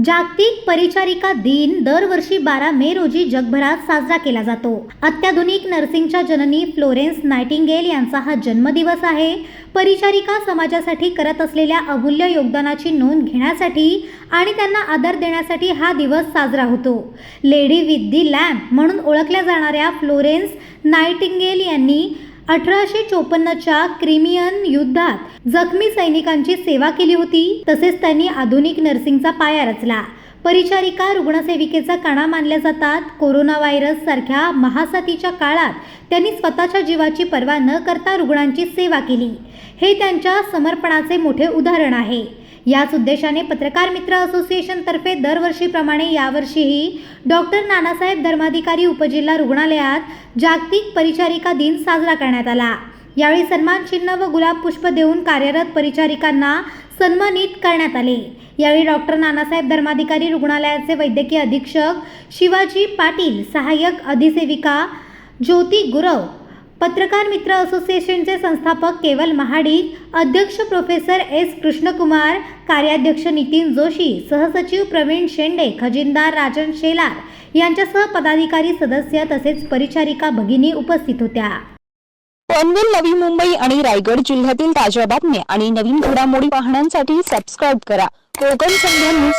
जागतिक परिचारिका दिन दरवर्षी 12 मे रोजी जगभरात साजरा केला जातो। अत्याधुनिक नर्सिंगच्या जननी फ्लोरेन्स नाइटिंगेल यांचा हा जन्मदिवस आहे। परिचारिका समाजासाठी करत असलेल्या अमूल्य योगदानाची नोंद घेण्यासाठी आणि त्यांना आदर देण्यासाठी हा दिवस साजरा होतो। लेडी विथ दी लॅम्प म्हणून ओळखल्या जाणाऱ्या फ्लोरेन्स नाइटिंगेल यांनी 1854च्या क्रिमियन युद्धात जखमी सैनिकांची सेवा केली होती। तसेच त्यांनी आधुनिक नर्सिंगचा पाया रचला। परिचारिका रुग्णसेविकेचा कणा मानल्या जातात। कोरोना व्हायरस सारख्या महासाथीच्या काळात त्यांनी स्वतःच्या जीवाची पर्वा न करता रुग्णांची सेवा केली। हे त्यांच्या समर्पणाचे मोठे उदाहरण आहे। याच उद्देशाने पत्रकार मित्र असोसिएशन तर्फे दरवर्षीप्रमाणे यावर्षीही डॉक्टर नानासाहेब धर्माधिकारी उपजिल्हा रुग्णालयात जागतिक परिचारिका दिन साजरा करण्यात आला। यावेळी सन्मान चिन्ह व गुलाब पुष्प देऊन कार्यरत परिचारिकांना सन्मानित करण्यात आले। यावेळी डॉक्टर नानासाहेब धर्माधिकारी रुग्णालयाचे वैद्यकीय अधीक्षक शिवाजी पाटील, सहाय्यक अधिसेविका ज्योती गुरव, पत्रकार मित्र असोसिएशनचे संस्थापक केवल महाडिक, अध्यक्ष प्रोफेसर एस कृष्णकुमार, कार्याध्यक्ष नितीन जोशी, सहसचिव प्रवीण शेंडे, खजिनदार राजन शेलार यांच्यासह पदाधिकारी, सदस्य तसेच परिचारिका भगिनी उपस्थित होत्या। पनवेल, नवी मुंबई आणि रायगड जिल्ह्यातील ताज्या बातम्या आणि नवीन घडामोडी पाहण्यासाठी सबस्क्राइब करा कोकण संध्या न्यूज।